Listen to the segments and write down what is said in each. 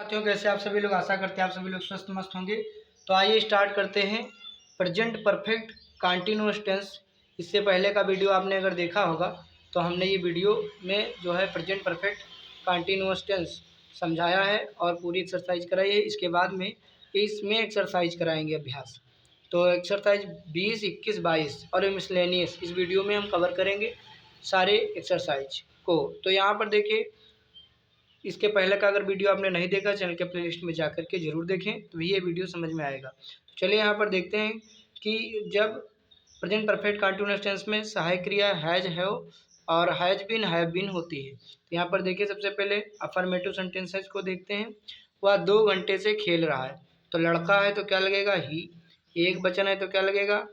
साथियों, कैसे आप सभी लोग। आशा करते हैं आप सभी लोग स्वस्थ मस्त होंगे। तो आइए स्टार्ट करते हैं प्रेजेंट परफेक्ट कंटीन्यूअस टेंस। इससे पहले का वीडियो आपने अगर देखा होगा तो हमने ये वीडियो में जो है प्रेजेंट परफेक्ट कंटीन्यूअस टेंस समझाया है और पूरी एक्सरसाइज कराई है। इसके बाद में इसमें एक्सरसाइज कराएंगे अभ्यास। तो एक्सरसाइज 20, 21, 22 और मिसलेनियस इस वीडियो में हम कवर करेंगे सारे एक्सरसाइज को। तो यहाँ पर देखिए, इसके पहले का अगर वीडियो आपने नहीं देखा, चैनल के प्लेलिस्ट में जाकर के जरूर देखें, तो ये वीडियो समझ में आएगा। तो चलिए यहाँ पर देखते हैं कि जब प्रेजेंट परफेक्ट कंटीन्यूअस टेंस में सहायक क्रिया हैज, हैव और हैज बीन, हैव बीन होती है। तो यहाँ पर देखिए, सबसे पहले अफर्मेटिव सेंटेंसेस को देखते हैं। वह 2 घंटे से खेल रहा है। तो लड़का है तो क्या लगेगा, ही। एक वचन है तो क्या लगेगा,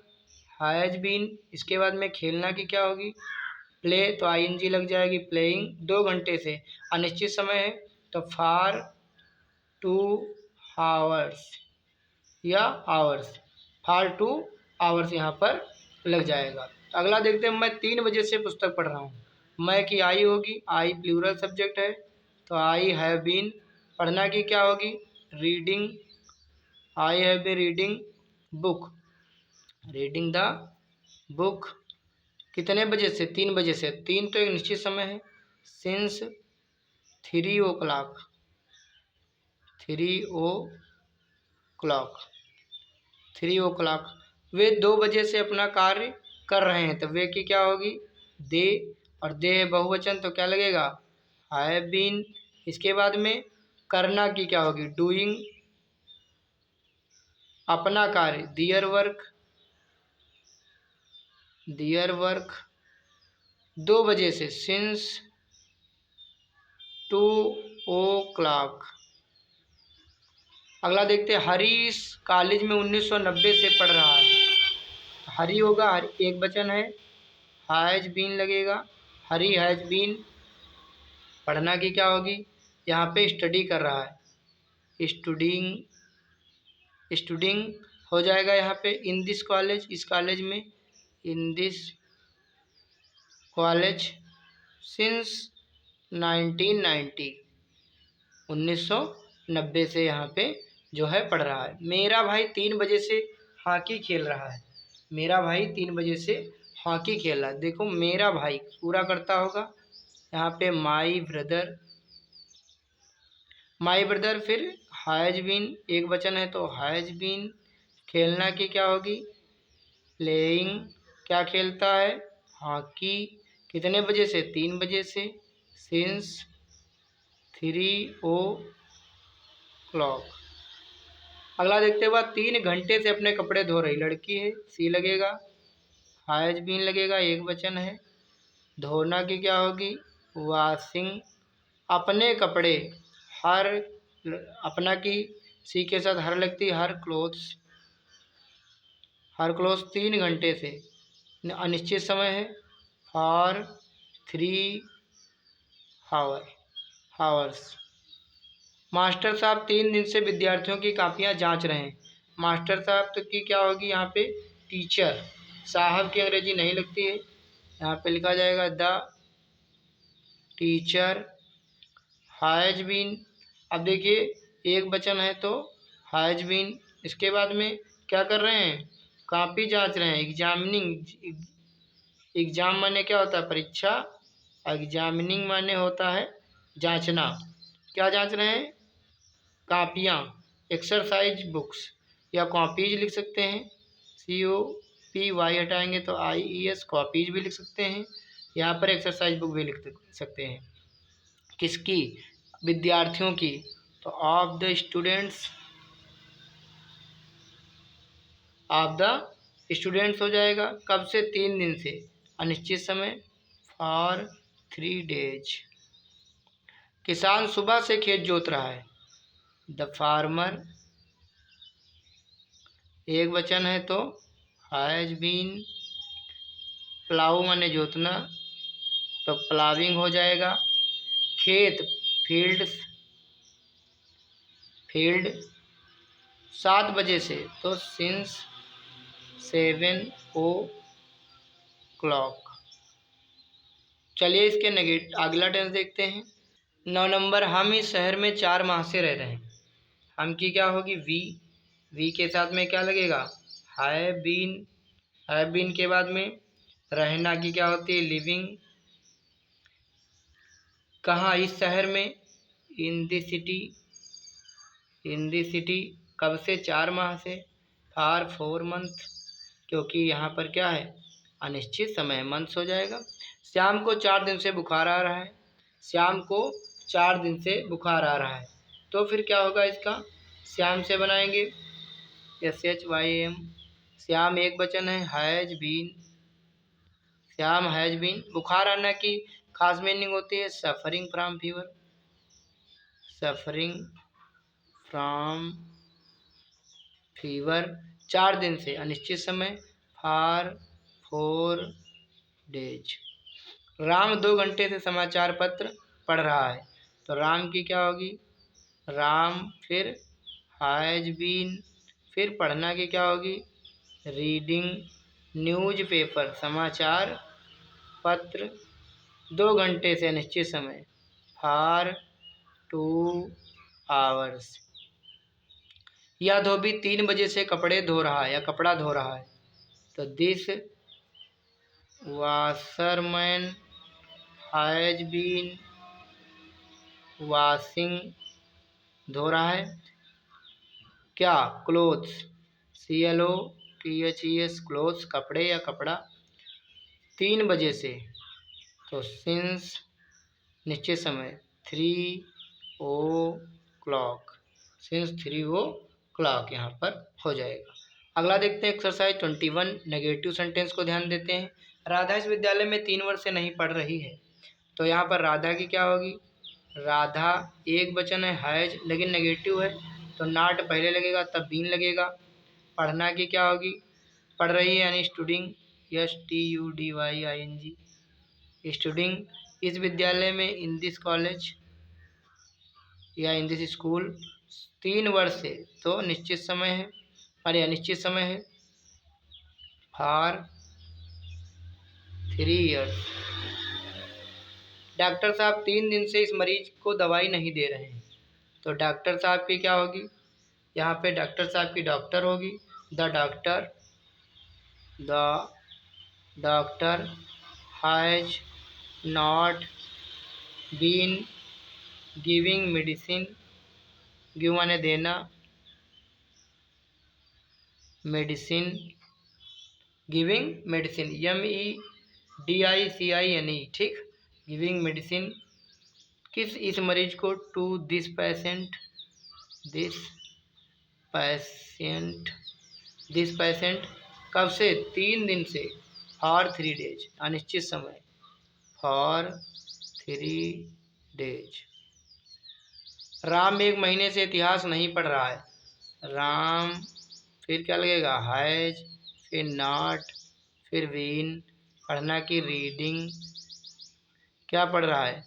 हैज बीन। इसके बाद में खेलना की क्या होगी, प्ले, तो आईएनजी लग जाएगी, प्लेइंग। 2 घंटे से अनिश्चित समय है तो फार 2 आवर्स या आवर्स, फार 2 आवर्स यहाँ पर लग जाएगा। अगला देखते हैं, मैं 3 बजे से पुस्तक पढ़ रहा हूँ। मैं की आई होगी, आई प्लूरल सब्जेक्ट है तो आई हैव बीन। पढ़ना की क्या होगी, reading, I have been reading book, reading the book. कितने बजे से, 3 बजे से। 3 तो एक निश्चित समय है, सिंस 3 ओ क्लॉक, 3 ओ क्लॉक, 3 ओ क्लॉक। वे 2 बजे से अपना कार्य कर रहे हैं। तो वे की क्या होगी, दे, और दे है बहुवचन तो क्या लगेगा, हैव बीन। इसके बाद में करना की क्या होगी, डूइंग, अपना कार्य, दियर वर्क, दियर वर्क। 2 बजे से, सिंस 2 ओ क्लॉक। अगला देखते हैं, हरी इस कॉलेज में 1990 से पढ़ रहा है। हरी होगा, एक वचन है, हैज बीन लगेगा, हरी हैज बीन। पढ़ना की क्या होगी, यहाँ पे स्टडी कर रहा है, स्टूडिंग, स्टूडिंग हो जाएगा यहाँ पे। इन दिस कॉलेज, इस कॉलेज में, इन दिस कॉलेज, सिंस 1990, 1990 से यहाँ पे जो है पढ़ रहा है। मेरा भाई 3 बजे से हॉकी खेल रहा है। मेरा भाई 3 बजे से हॉकी खेल रहा है। देखो, मेरा भाई पूरा करता होगा, यहाँ पे माई ब्रदर, माई ब्रदर। फिर हैज बीन, एक वचन है तो हैज बीन। खेलना की क्या होगी, प्लेइंग, क्या खेलता है, हॉकी। कितने बजे से, 3 बजे से, सिंस 3 ओ क्लॉक। अगला देखते हुआ, 3 घंटे से अपने कपड़े धो रही लड़की है, सी लगेगा, हैज बीन लगेगा, एक वचन है। धोना की क्या होगी, वॉशिंग, अपने कपड़े, हर, अपना की सी के साथ हर लगती, हर क्लोथ्स, हर क्लोथ्स। 3 घंटे से अनिश्चित समय है, फॉर 3 आवर्स। मास्टर साहब 3 दिन से विद्यार्थियों की कापियां जांच रहे हैं। मास्टर साहब तो की क्या होगी यहाँ पे, टीचर। साहब की अंग्रेजी नहीं लगती है, यहाँ पे लिखा जाएगा द टीचर। हैज बीन, अब देखिए एक वचन है तो हैज बीन। इसके बाद में क्या कर रहे हैं, कापी जांच रहे हैं, एग्जामिनिंग। एग्जाम माने क्या होता है, परीक्षा। एग्जामिनिंग माने होता है जांचना। क्या जांच रहे हैं, कापियाँ, एक्सरसाइज बुक्स या कॉपीज लिख सकते हैं, COPY हटाएंगे तो IES, कॉपीज भी लिख सकते हैं। यहाँ पर एक्सरसाइज बुक भी लिख सकते हैं। किसकी, विद्यार्थियों की, तो of the students, of the students हो जाएगा। कब से, 3 दिन से, अनिश्चित समय, फॉर 3 डेज। किसान सुबह से खेत जोत रहा है, द फार्मर, एक वचन है तो हैज बीन। प्लाऊ माने जोतना तो प्लाविंग हो जाएगा। खेत, फील्ड्स, फील्ड। 7 बजे से तो सिंस 7 ओ क्लॉक। चलिए इसके नेगेटिव अगला टेंस देखते हैं। 9 नंबर, हम इस शहर में 4 माह से रह रहे हैं। हम की क्या होगी? वी। वी के साथ में क्या लगेगा? Have been. हैव बीन के बाद में रहना की क्या होती है? लिविंग। कहाँ? इस शहर में। इन दी सिटी। इन दी सिटी कब से? 4 माह से। फॉर 4 मंथ, क्योंकि यहाँ पर क्या है? अनिश्चित समय, मंथ्स हो जाएगा। श्याम को 4 दिन से बुखार आ रहा है। श्याम को 4 दिन से बुखार आ रहा है, तो फिर क्या होगा इसका? श्याम से बनाएंगे SHYAM। श्याम एक वचन है। Has been. Shyam has been. बुखार आना की खास मीनिंग होती है suffering from fever. Suffering from fever, 4 दिन से, अनिश्चित समय, फॉर 4 डेज। राम 2 घंटे से समाचार पत्र पढ़ रहा है, तो राम की क्या होगी? राम, फिर हैज बीन, फिर पढ़ना की क्या होगी? रीडिंग न्यूज पेपर, समाचार पत्र। 2 घंटे से अनिश्चित समय, फॉर 2 आवर्स। यह धोबी 3 बजे से कपड़े धो रहा है या कपड़ा धो रहा है, तो this washerman has been washing, धो रहा है क्या? क्लोथ्स। CLOTHES, क्लोथ्स, कपड़े या कपड़ा। 3 बजे से, तो सिंस, निश्चित समय, 3 o'clock। सिंस 3 o'clock यहाँ पर हो जाएगा। अगला देखते हैं एक्सरसाइज 21, नेगेटिव सेंटेंस को ध्यान देते हैं। राधा इस विद्यालय में 3 वर्ष से नहीं पढ़ रही है, तो यहाँ पर राधा की क्या होगी? राधा एक वचन है, हैज, लेकिन नेगेटिव है, तो नॉट पहले लगेगा, तब बीन लगेगा। पढ़ना की क्या होगी? पढ़ रही है यानी स्टूडिंग, STUDYING, स्टूडिंग। इस विद्यालय में, इन दिस कॉलेज या इन दिस स्कूल, 3 वर्ष से, तो निश्चित समय है, अरे अनिश्चित समय है, फॉर 3 years। डॉक्टर साहब 3 दिन से इस मरीज को दवाई नहीं दे रहे हैं, तो डॉक्टर साहब की क्या होगी? यहाँ पे डॉक्टर साहब की डॉक्टर होगी, the doctor. The doctor has not been giving medicine. Give माने देना, मेडिसिन, गिविंग मेडिसिन, MEDICINE, ठीक। गिविंग मेडिसिन किस? इस मरीज को, to this patient. This patient, this patient कब से? 3 दिन से, फॉर 3 डेज, अनिश्चित समय, फॉर 3 डेज। राम 1 महीने से इतिहास नहीं पढ़ रहा है। राम, फिर क्या लगेगा? हैज, फिर नॉट, फिर बीन। पढ़ना की रीडिंग, क्या पढ़ रहा है?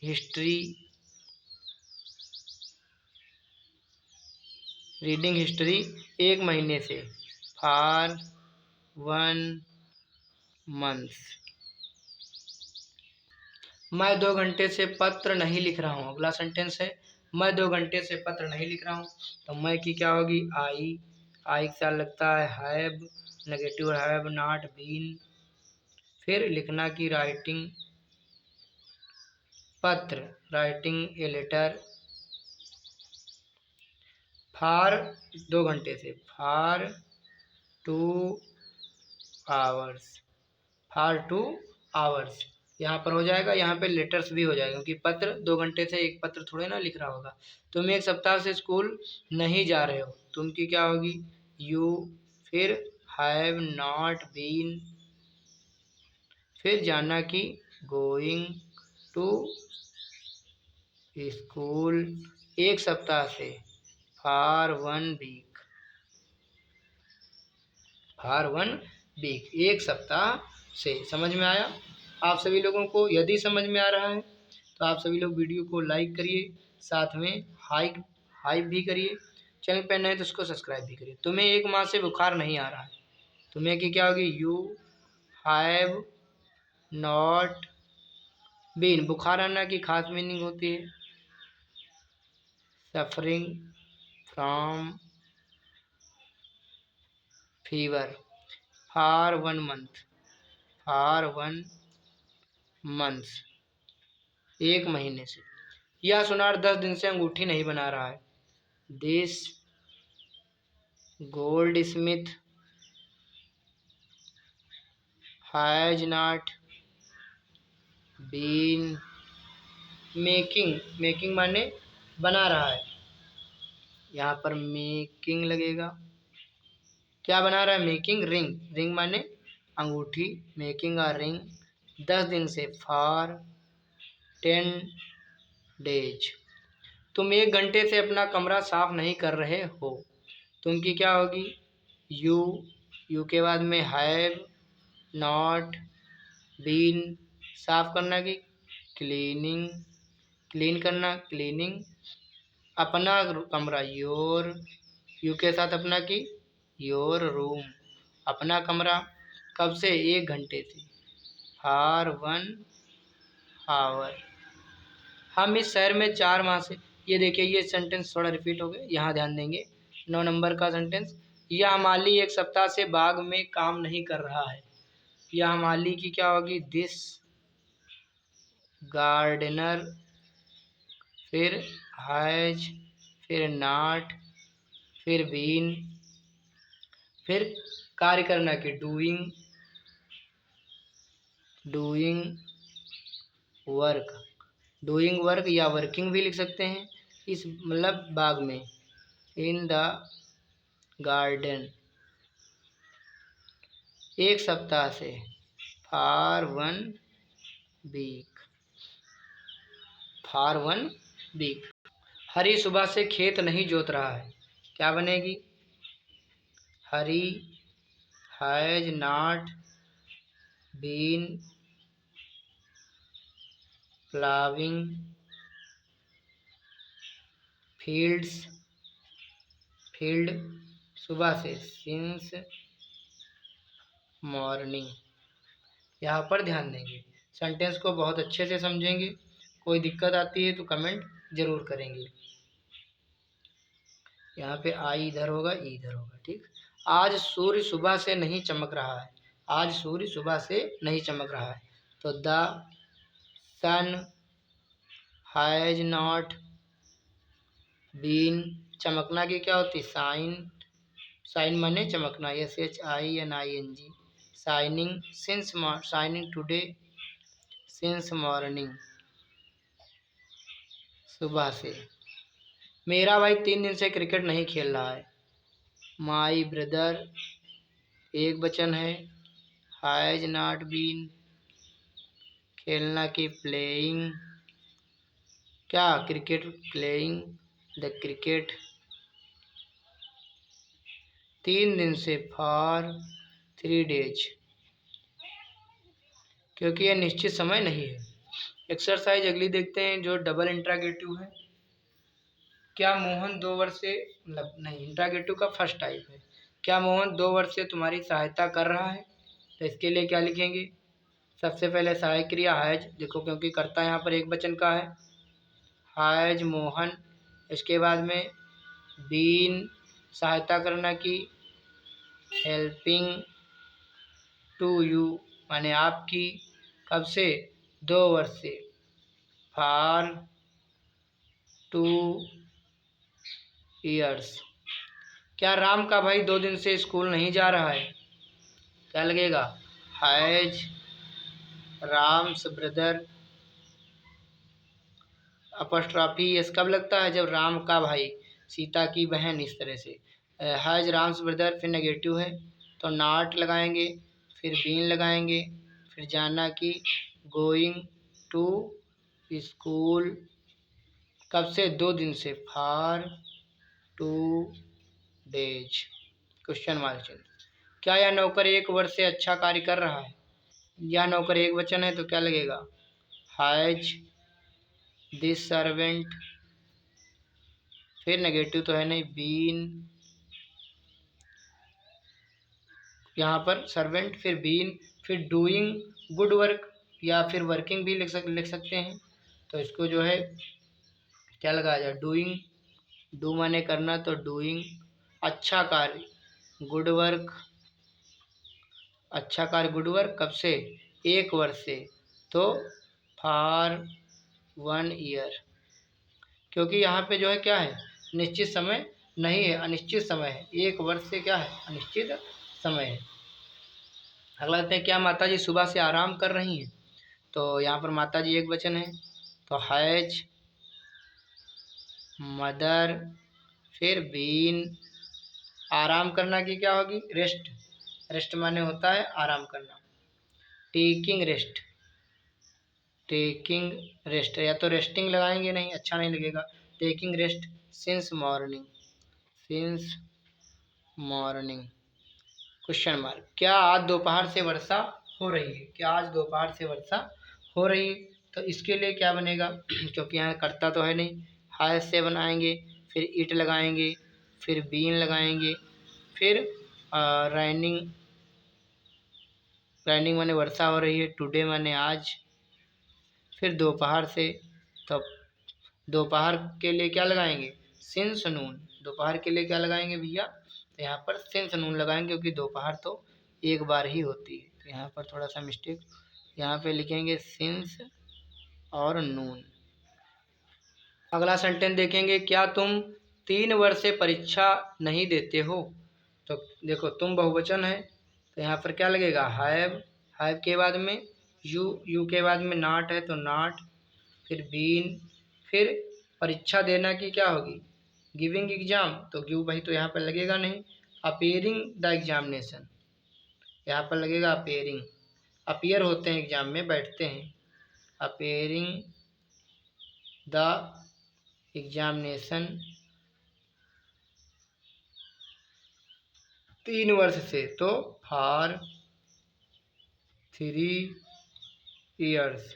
हिस्ट्री, रीडिंग हिस्ट्री 1 महीने से, फॉर 1 मंथ। मैं 2 घंटे से पत्र नहीं लिख रहा हूँ। अगला सेंटेंस है, मैं 2 घंटे से पत्र नहीं लिख रहा हूँ, तो मैं की क्या होगी? आई के साथ लगता है have, negative have not been. फिर लिखना की राइटिंग, पत्र, राइटिंग ए लेटर, फॉर 2 घंटे से, फॉर 2 आवर्स। फॉर 2 आवर्स यहाँ पर हो जाएगा, यहाँ पे लेटर्स भी हो जाएगा, क्योंकि पत्र 2 घंटे से एक पत्र थोड़े ना लिख रहा होगा। तुम 1 सप्ताह से स्कूल नहीं जा रहे हो, तुम की क्या होगी? यू, फिर हैव नॉट बीन, फिर जाना की गोइंग टू स्कूल 1 सप्ताह से, फॉर 1 वीक। फॉर 1 वीक, 1 सप्ताह से। समझ में आया आप सभी लोगों को? यदि समझ में आ रहा है तो आप सभी लोग वीडियो को लाइक करिए, साथ में हाइप भी करिए। चैनल पर नए तो उसको सब्सक्राइब भी करिए। तुम्हें 1 माह से बुखार नहीं आ रहा है, तुम्हें की क्या होगी? यू हैव नॉट बीन बुखार आना की खास मीनिंग होती है suffering from fever for 1 month, for 1 month, 1 महीने से। यह सुनार 10 दिन से अंगूठी नहीं बना रहा है। This goldsmith has not been making, making माने बना रहा है, यहाँ पर मेकिंग लगेगा। क्या बना रहा है? मेकिंग रिंग, रिंग माने अंगूठी, मेकिंग अ रिंग 10 दिन से, फॉर 10 डेज। तुम 1 घंटे से अपना कमरा साफ नहीं कर रहे हो। तुम की क्या होगी? यू, यू के बाद में हैव नॉट बीन, साफ करना की क्लीनिंग, क्लीन करना क्लीनिंग, अपना कमरा योर, यू के साथ अपना की योर रूम, अपना कमरा। कब से? 1 घंटे से, फॉर 1 आवर। हम इस शहर में 4 माह से, ये देखिए ये सेंटेंस थोड़ा रिपीट हो गया, यहाँ ध्यान देंगे। 9 नंबर का सेंटेंस, यह माली 1 सप्ताह से बाग में काम नहीं कर रहा है। यह माली की क्या होगी? दिस गार्डनर, फिर हैज, फिर नॉट, फिर बीन, फिर कार्य करना की doing, doing work, doing work या वर्किंग भी लिख सकते हैं। इस मतलब बाग में, इन द गार्डन, 1 सप्ताह से, for 1 week, for 1 week. Hari सुबह से खेत नहीं जोत रहा है। क्या बनेगी? Hari has not been ploughing fields, field सुबह से, सिंस मॉर्निंग। यहाँ पर ध्यान देंगे, सेंटेंस को बहुत अच्छे से समझेंगे। कोई दिक्कत आती है तो कमेंट जरूर करेंगे। यहाँ पे आई इधर होगा, ई इधर होगा, ठीक। आज सूर्य सुबह से नहीं चमक रहा है। आज सूर्य सुबह से नहीं चमक रहा है, तो the sun has not been, चमकना की क्या होती? साइन, साइन माने चमकना, SHINING, shining since, shining today, since morning, सुबह से। मेरा भाई 3 दिन से क्रिकेट नहीं खेल रहा है। माई ब्रदर एक वचन है, हैज नॉट बीन, खेलना की प्लेइंग, क्या? क्रिकेट, प्लेइंग द क्रिकेट, 3 दिन से, फॉर 3 डेज, क्योंकि यह निश्चित समय नहीं है। एक्सरसाइज अगली देखते हैं जो डबल इंट्रागेटिव है। क्या मोहन 2 वर्ष से, मतलब नहीं, इंट्रागेटिव का फर्स्ट टाइप है। क्या मोहन 2 वर्ष से तुम्हारी सहायता कर रहा है? तो इसके लिए क्या लिखेंगे? सबसे पहले सहायक क्रिया हैज, देखो क्योंकि कर्ता यहाँ पर एक वचन का है, हैज मोहन। इसके बाद में बीन, सहायता करना की, हेल्पिंग टू यू माने आपकी, कब से? 2 वर्ष से, फॉर 2 years। क्या राम का भाई 2 दिन से स्कूल नहीं जा रहा है? क्या लगेगा? Has Ram's brother, apostrophe S कब लगता है? जब राम का भाई, सीता की बहन, इस तरह से। हैज राम्स ब्रदर, फिर नेगेटिव है तो नॉट लगाएंगे, फिर बीन लगाएंगे, फिर जाना की गोइंग टू स्कूल, कब से? 2 दिन से, फॉर 2 डेज, क्वेश्चन मार्क चिन्ह। क्या यह नौकर 1 वर्ष से अच्छा कार्य कर रहा है? यह नौकर एक वचन है तो क्या लगेगा? हैज दिस सर्वेंट, फिर नेगेटिव तो है नहीं, बीन, यहाँ पर सर्वेंट, फिर बीन, फिर डूइंग गुड वर्क, या फिर वर्किंग भी लिख सकते हैं। तो इसको जो है क्या लगाया जाए, डूइंग, डू माने करना, तो डूइंग अच्छा कार्य, गुड वर्क, अच्छा कार्य गुड वर्क कब से, 1 वर्ष से, तो फॉर 1 ईयर, क्योंकि यहाँ पे जो है क्या है, निश्चित समय नहीं है, अनिश्चित समय है। 1 वर्ष से क्या है, अनिश्चित समय है। अगला देखते हैं, क्या माता जी सुबह से आराम कर रही हैं। तो यहाँ पर माता जी एक वचन है, तो हैज मदर, फिर बीन, आराम करना की क्या होगी, रेस्ट, रेस्ट माने होता है आराम करना, टेकिंग रेस्ट, टेकिंग रेस्ट, या तो रेस्टिंग लगाएंगे, नहीं अच्छा नहीं लगेगा, taking rest since morning, since morning, question mark, क्या आज दोपहर से वर्षा हो रही है, क्या आज दोपहर से वर्षा हो रही है। तो इसके लिए क्या बनेगा क्योंकि यहाँ करता तो है नहीं, हाय से बनाएंगे, फिर इट लगाएंगे, फिर बीन लगाएंगे, फिर राइनिंग, राइनिंग माने वर्षा हो रही है, टुडे माने आज, फिर दोपहर से, तो दोपहर के लिए क्या लगाएंगे, सिंस नून, दोपहर के लिए क्या लगाएंगे भैया, तो यहाँ पर सिंस नून लगाएंगे क्योंकि दोपहर तो एक बार ही होती है। तो यहाँ पर थोड़ा सा मिस्टेक, यहाँ पे लिखेंगे सिंस और नून। अगला सेंटेंस देखेंगे, क्या तुम 3 वर्ष से परीक्षा नहीं देते हो। तो देखो तुम बहुवचन है, तो यहाँ पर क्या लगेगा, हैव, हैव के बाद में यू, यू के बाद में नॉट है तो नॉट, फिर बीन, फिर परीक्षा देना की क्या होगी, गिविंग एग्जाम, तो गिव भाई तो यहाँ पर लगेगा नहीं, अपेयरिंग द एग्जामिनेशन, यहाँ पर लगेगा अपेयरिंग, अपियर होते हैं एग्जाम में, बैठते हैं, अपेयरिंग द एग्जामिनेशन 3 वर्ष से, तो फॉर 3 इयर्स।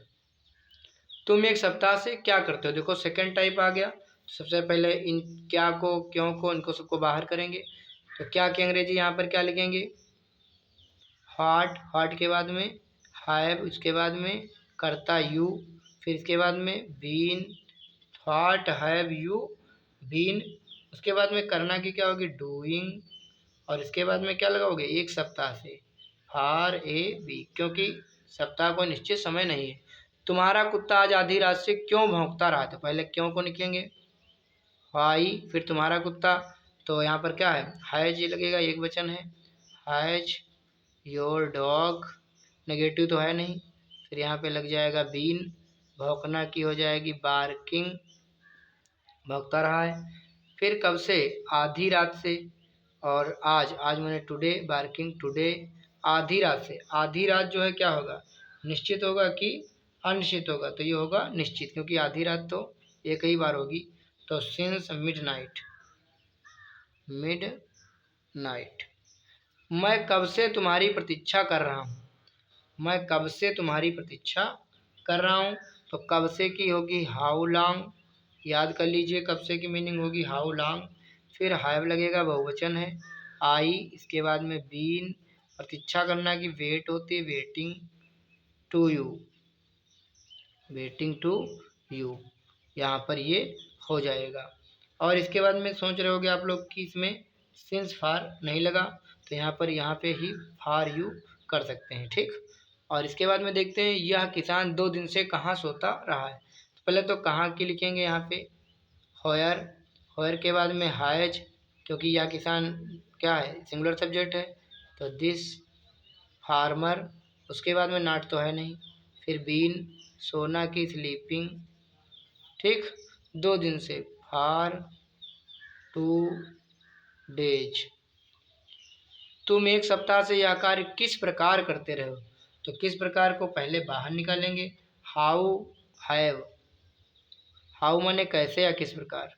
तुम एक सप्ताह से क्या करते हो, देखो सेकंड टाइप आ गया। सबसे पहले इन क्या को, क्यों को, इनको सबको बाहर करेंगे। तो क्या की अंग्रेजी यहाँ पर क्या लिखेंगे, व्हाट, व्हाट के बाद में हैव, उसके बाद में करता यू, फिर इसके बाद में been, what have you been, उसके बाद में करना की क्या होगी, डूइंग, और इसके बाद में क्या लगाओगे, एक सप्ताह से, फॉर ए वीक, क्योंकि सप्ताह को निश्चित समय नहीं है। तुम्हारा कुत्ता आज आधी रात से क्यों भौंकता रहा, तो पहले क्यों को निकलेंगे, वाई, फिर तुम्हारा कुत्ता, तो यहाँ पर क्या है, हैज ये लगेगा, एक वचन है, हैज योर डॉग, नेगेटिव तो है नहीं, फिर यहाँ पे लग जाएगा बीन, भौंकना की हो जाएगी बार्किंग, भौंकता रहा है, फिर कब से, आधी रात से, और आज, आज मैंने टुडे, बार्किंग टुडे, आधी रात से, आधी रात जो है क्या होगा, निश्चित होगा कि अनिश्चित होगा, तो ये होगा निश्चित, क्योंकि आधी रात तो एक ही बार होगी। तो सिंस मिडनाइट, मिड नाइट, मैं कब से तुम्हारी प्रतीक्षा कर रहा हूँ, मैं कब से तुम्हारी प्रतीक्षा कर रहा हूँ, तो कब से की होगी हाउ लॉन्ग, याद कर लीजिए कब से की मीनिंग होगी हाउ लॉन्ग, फिर हैव लगेगा, बहुवचन है, आई, इसके बाद में बीन, प्रतीक्षा करना की वेट होती है, waiting to you, waiting to you, यहाँ पर ये हो जाएगा। और इसके बाद में सोच रहे होगे आप लोग कि इसमें सिंस फार नहीं लगा, तो यहाँ पे ही फार यू कर सकते हैं, ठीक। और इसके बाद में देखते हैं, यह किसान 2 दिन से कहाँ सोता रहा है। तो पहले तो कहाँ की लिखेंगे, यहाँ पे होयर, होयर के बाद में हायज, क्योंकि यह किसान क्या है, सिंगुलर सब्जेक्ट है, तो दिस फार्मर, उसके बाद में नॉट तो है नहीं, फिर बीन, सोना की, स्लीपिंग, ठीक, 2 दिन से, फॉर 2 डेज। तुम एक सप्ताह से यह कार्य किस प्रकार करते रहे हो, तो किस प्रकार को पहले बाहर निकालेंगे, हाउ हैव, हाउ माने कैसे या किस प्रकार,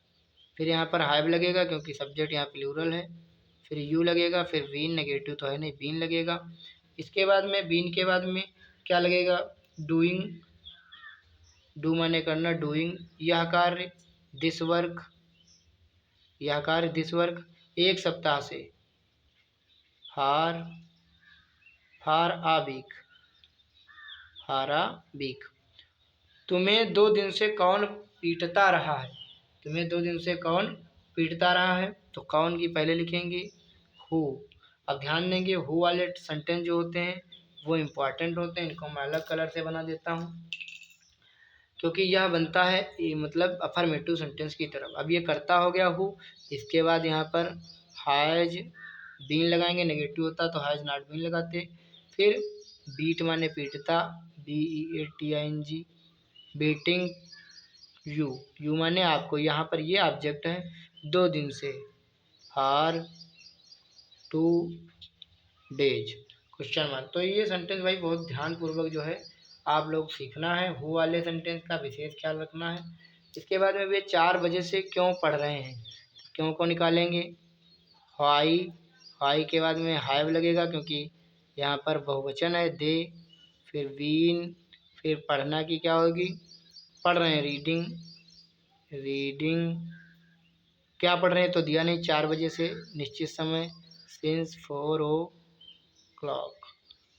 फिर यहाँ पर हैव लगेगा क्योंकि सब्जेक्ट यहाँ प्लूरल है, फिर यू लगेगा, फिर बीन, नेगेटिव तो है नहीं, बीन लगेगा, इसके बाद में बीन के बाद में क्या लगेगा, डूइंग, डू माने करना, डूइंग, यह कार्य, दिस वर्क, यह कार्य दिस वर्क, एक सप्ताह से, फार, फार आ वीक, हारा बीक। तुम्हें 2 दिन से कौन पीटता रहा है? तुम्हें 2 दिन से कौन पीटता रहा है? तो कौन की पहले लिखेंगे हु। अब ध्यान देंगे हु वाले सेंटेंस जो होते हैं वो इम्पॉर्टेंट होते हैं। इनको मैं अलग कलर से बना देता हूँ क्योंकि यह बनता है मतलब अफर्मेटिव सेंटेंस की तरफ। अब ये करता हो गया हु, इसके बाद यहाँ पर हैज बीन लगाएंगे, नेगेटिव होता तो हैज नॉट बीन लगाते। फिर बीट माने पीटता, BEATING, बीटिंग यू, यू माने आपको, यहाँ पर ये ऑब्जेक्ट है 2 दिन से, फॉर 2 डेज क्वेश्चन मार्क। तो ये सेंटेंस भाई बहुत ध्यानपूर्वक जो है आप लोग सीखना है, हु वाले सेंटेंस का विशेष ख्याल रखना है। इसके बाद में वे 4 बजे से क्यों पढ़ रहे हैं? क्यों को निकालेंगे वाई, वाई के बाद में हैव लगेगा क्योंकि यहाँ पर बहुवचन है दे। फिर बीन, फिर पढ़ना की क्या होगी, पढ़ रहे हैं रीडिंग, रीडिंग क्या पढ़ रहे हैं तो दिया नहीं, 4 बजे से निश्चित समय, सिंस 4 o'clock,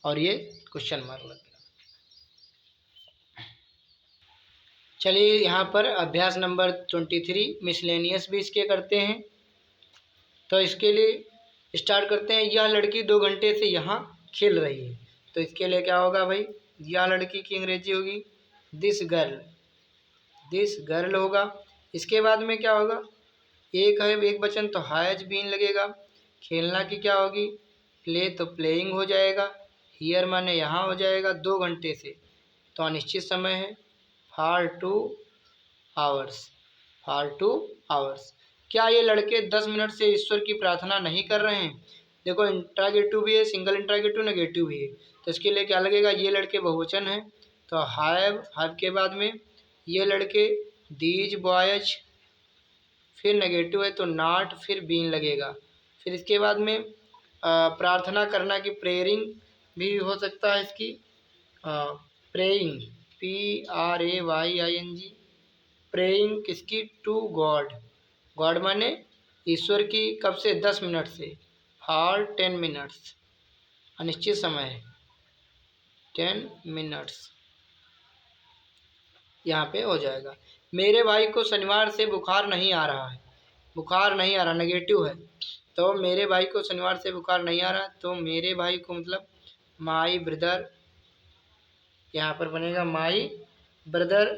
और ये क्वेश्चन मार्क लग गया। चलिए यहाँ पर अभ्यास नंबर 23 मिसलेनियस भी इसके करते हैं। तो इसके लिए स्टार्ट करते हैं। यह लड़की 2 घंटे से यहाँ खेल रही है। तो इसके लिए क्या होगा भाई, यह लड़की की अंग्रेजी होगी दिस गर्ल, दिस गर्ल होगा। इसके बाद में क्या होगा, एक है एक वचन तो हैज बीन लगेगा। खेलना की क्या होगी प्ले, तो प्लेइंग हो जाएगा। हियर माने यहाँ हो जाएगा 2 घंटे से तो अनिश्चित समय है, फॉर 2 आवर्स, फॉर 2 आवर्स। क्या ये लड़के 10 मिनट से ईश्वर की प्रार्थना नहीं कर रहे हैं? देखो इंट्रागेटिव भी है, सिंगल इंट्रागेटिव नेगेटिव भी है। तो इसके लिए क्या लगेगा, ये लड़के बहुवचन है तो हैव के बाद में ये लड़के, दीज बॉयज, फिर नेगेटिव है तो नॉट, फिर बीन लगेगा। फिर इसके बाद में प्रार्थना करना की प्रेयरिंग भी हो सकता है इसकी, प्रेइंग PRAYING, प्रेइंग किसकी, टू गॉड, गॉड माने ईश्वर की, कब से 10 मिनट से, फॉर 10 मिनट्स, अनिश्चित समय है 10 मिनट्स, यहाँ पे हो जाएगा। मेरे भाई को शनिवार से बुखार नहीं आ रहा है, बुखार नहीं आ रहा नेगेटिव है तो मेरे भाई को शनिवार से बुखार नहीं आ रहा, तो मेरे भाई को मतलब माई ब्रदर, यहाँ पर बनेगा my brother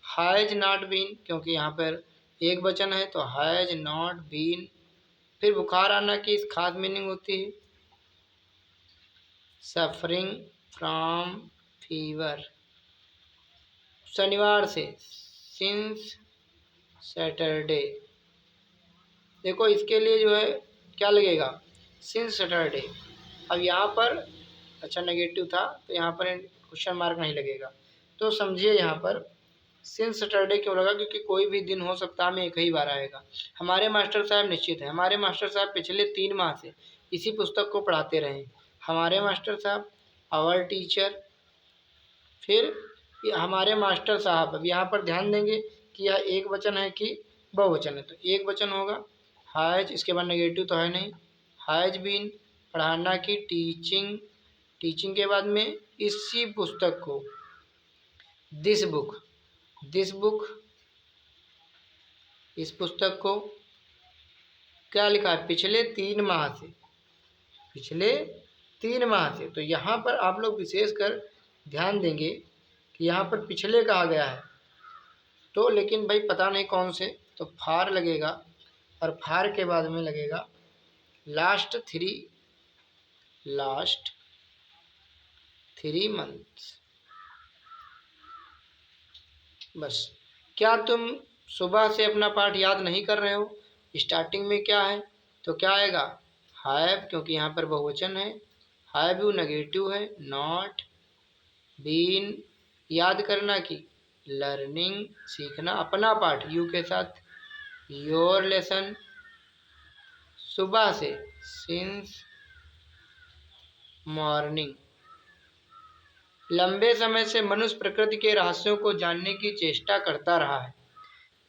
has not been, क्योंकि यहाँ पर एक वचन है तो हैज नॉट बीन। फिर बुखार आना की इस खास मीनिंग होती है सफरिंग फ्रॉम फीवर, शनिवार से सिंस सैटरडे। देखो इसके लिए जो है क्या लगेगा, सिंस सैटरडे। अब यहाँ पर अच्छा नेगेटिव था तो यहाँ पर क्वेश्चन मार्क नहीं लगेगा। तो समझिए यहाँ पर सिंस सैटरडे क्यों लगा, क्योंकि कोई भी दिन हो सप्ताह में एक ही बार आएगा। हमारे मास्टर साहब निश्चित है, हमारे मास्टर साहब पिछले 3 माह से इसी पुस्तक को पढ़ाते रहे। हमारे मास्टर साहब, आवर टीचर। फिर हमारे मास्टर साहब, अब यहाँ पर ध्यान देंगे कि यह एक वचन है कि बहुवचन है, तो एक वचन होगा हैज, इसके बाद नेगेटिव तो है नहीं, हैज बीन, पढ़ाना की टीचिंग, टीचिंग के बाद में इसी पुस्तक को, दिस बुक, दिस बुक, इस पुस्तक को क्या लिखा है, पिछले 3 माह से, पिछले 3 माह से। तो यहाँ पर आप लोग विशेषकर ध्यान देंगे कि यहाँ पर पिछले कहा गया है तो, लेकिन भाई पता नहीं कौन से, तो फार लगेगा और फार के बाद में लगेगा लास्ट 3 मंथ्स। बस। क्या तुम सुबह से अपना पाठ याद नहीं कर रहे हो? स्टार्टिंग में क्या है तो क्या आएगा हैव, क्योंकि यहाँ पर बहुवचन है, हैव यू नेगेटिव है, नॉट, बीन याद करना की, लर्निंग सीखना, अपना पाठ यू के साथ, योर लेसन, सुबह से सिंस मॉर्निंग। लंबे समय से मनुष्य प्रकृति के रहस्यों को जानने की चेष्टा करता रहा है।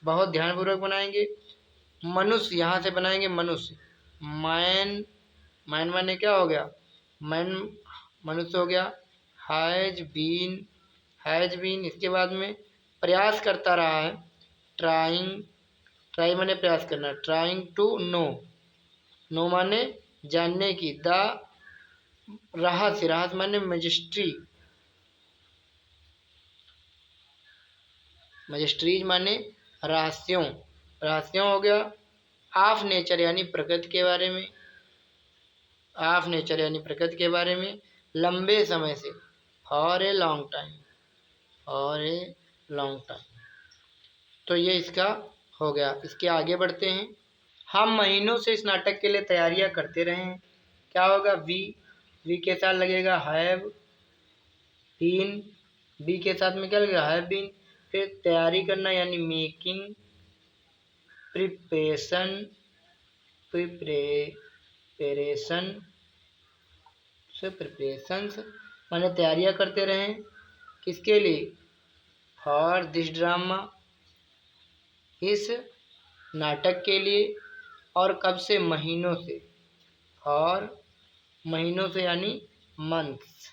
बहुत ध्यानपूर्वक बनाएंगे, मनुष्य यहाँ से बनाएंगे मनुष्य, मैन, मैन माने क्या हो गया, मैन मनुष्य हो गया, हैज बीन हैज बीन, इसके बाद में प्रयास करता रहा है, ट्राइंग, ट्राई माने प्रयास करना, ट्राइंग टू नो, नो माने जानने की, द रहस्य, रहस्य माने मजिस्ट्री, मजिस्ट्रीज माने रहस्यों, रहस्यों हो गया। ऑफ नेचर यानी प्रकृति के बारे में, ऑफ नेचर यानी प्रकृति के बारे में, लंबे समय से, for a long time, for a long time. तो ये इसका हो गया। इसके आगे बढ़ते हैं। हम महीनों से इस नाटक के लिए तैयारियां करते रहे हैं। क्या होगा? वी के साथ लगेगा हैव बीन, बी के साथ में क्या लगेगा? Have been. फिर तैयारी करना यानी मेकिंग, प्रिपरेशन, प्रिपरेशन से प्रिपरेशंस माने तैयारियां करते रहें। किसके लिए? फॉर दिस ड्रामा, इस नाटक के लिए। और कब से? महीनों से, और महीनों से यानी मंथ्स।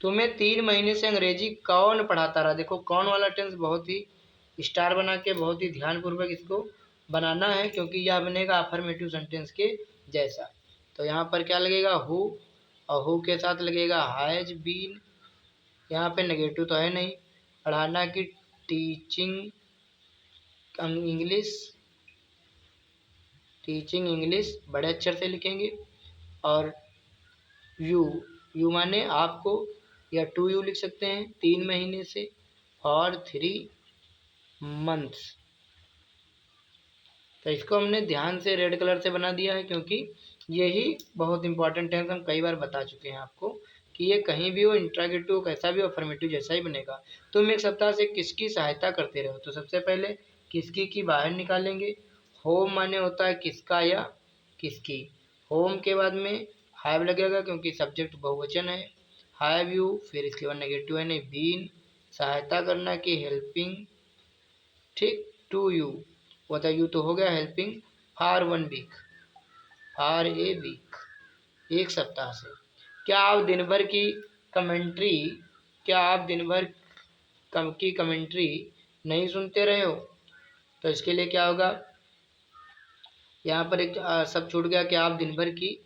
तुम्हें 3 महीने से अंग्रेजी कौन पढ़ाता रहा? देखो कौन वाला टेंस बहुत ही स्टार बना के बहुत ही ध्यानपूर्वक इसको बनाना है, क्योंकि यह बनेगा अफर्मेटिव सेंटेंस के जैसा। तो यहाँ पर क्या लगेगा? हु, और हु के साथ लगेगा हैज बीन। यहाँ पे नेगेटिव तो है नहीं। पढ़ाना की टीचिंग इंग्लिश, टीचिंग इंग्लिश बड़े अक्षर से लिखेंगे। और यू माने आपको, या टू यू लिख सकते हैं, 3 महीने से, और 3 मंथ्स। तो इसको हमने ध्यान से रेड कलर से बना दिया है, क्योंकि यही बहुत इंपॉर्टेंट है। हम कई बार बता चुके हैं आपको कि ये कहीं भी हो, इंट्रागेटिव कैसा भी हो, अफर्मेटिव जैसा ही बनेगा। तुम एक सप्ताह से किसकी सहायता करते रहो? तो सबसे पहले किसकी की बाहर निकालेंगे। होम माने होता है किसका या किसकी। होम के बाद में हैव लगेगा, क्योंकि सब्जेक्ट बहुवचन है। हैव यू, फिर इसके बाद नेगेटिव है नहीं, बीन, सहायता करना की हेल्पिंग, ठीक, टू यू, वो था यू तो हो गया, helping for 1 week, for a week, एक सप्ताह से। क्या आप दिन भर की कमेंट्री, क्या आप दिन भर की कमेंट्री नहीं सुनते रहे हो? तो इसके लिए क्या होगा? यहाँ पर एक सब छूट गया कि आप दिन भर की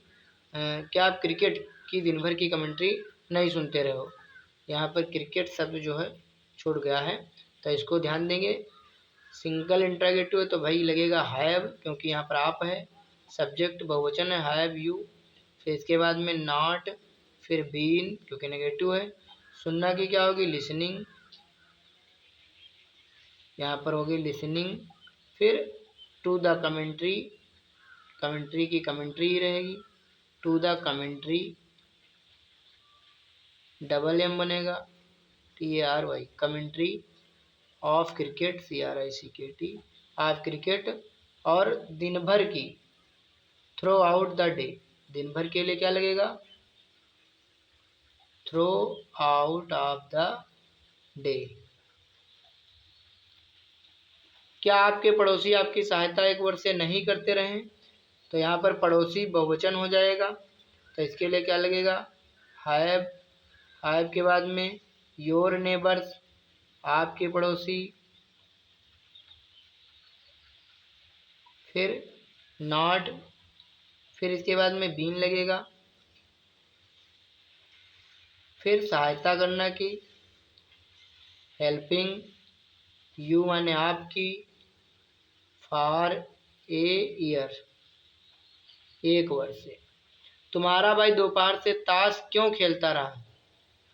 क्या आप क्रिकेट की दिन भर की कमेंट्री नहीं सुनते रहे हो। यहाँ पर क्रिकेट शब्द जो है छूट गया है, तो इसको ध्यान देंगे। सिंगल इंट्रागेटिव है तो भाई लगेगा हैव, क्योंकि यहाँ पर आप है, सब्जेक्ट बहुवचन है, हैव यू। फिर इसके बाद में नॉट, फिर बीन क्योंकि नेगेटिव है। सुनना की क्या होगी? लिसनिंग, यहाँ पर होगी लिसनिंग। फिर टू द कमेंट्री, कमेंट्री की कमेंट्री ही रहेगी, to the commentary, double M बनेगा, TARY, commentary of cricket, CRICKT, of cricket. और दिन भर की, थ्रो आउट द डे, दिन भर के लिए क्या लगेगा? Throughout of the day. क्या आपके पड़ोसी आपकी सहायता 1 वर्ष से नहीं करते रहे? तो यहाँ पर पड़ोसी बहुवचन हो जाएगा, तो इसके लिए क्या लगेगा? हैव, हैव के बाद में योर नेबर्स, आपके पड़ोसी। फिर नॉट, फिर इसके बाद में बीन लगेगा। फिर सहायता करना की हेल्पिंग, यू माने आपकी, फॉर ए ईयर, 1 वर्ष से। तुम्हारा भाई दोपहर से ताश क्यों खेलता रहा?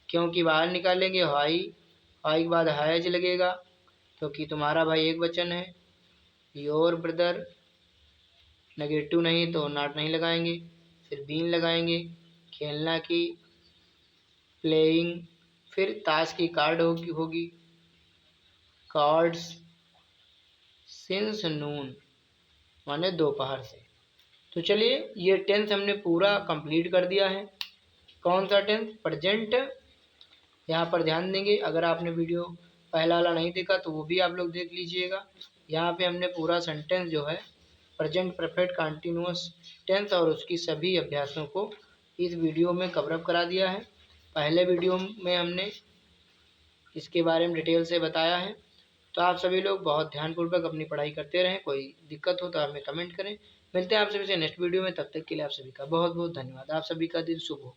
क्योंकि बाहर निकालेंगे हाई, हाई के बाद हैज लगेगा, क्योंकि तुम्हारा भाई एक वचन है। योर ब्रदर, नेगेटिव नहीं तो नॉट नहीं लगाएंगे, फिर बीन लगाएंगे। खेलना की प्लेइंग, फिर ताश की कार्ड होगी कार्ड्स, सिंस नून माने दोपहर से। तो चलिए ये टेंस हमने पूरा कंप्लीट कर दिया है। कौन सा टेंस? प्रेजेंट। यहाँ पर ध्यान देंगे, अगर आपने वीडियो पहला वाला नहीं देखा तो वो भी आप लोग देख लीजिएगा। यहाँ पे हमने पूरा सेंटेंस जो है प्रेजेंट परफेक्ट कंटिन्यूअस टेंस और उसकी सभी अभ्यासों को इस वीडियो में कवरअप करा दिया है। पहले वीडियो में हमने इसके बारे में डिटेल से बताया है। तो आप सभी लोग बहुत ध्यानपूर्वक अपनी पढ़ाई करते रहें। कोई दिक्कत हो तो हमें कमेंट करें। मिलते हैं आप सभी से नेक्स्ट वीडियो में, तब तक के लिए आप सभी का बहुत बहुत धन्यवाद। आप सभी का दिन शुभ हो।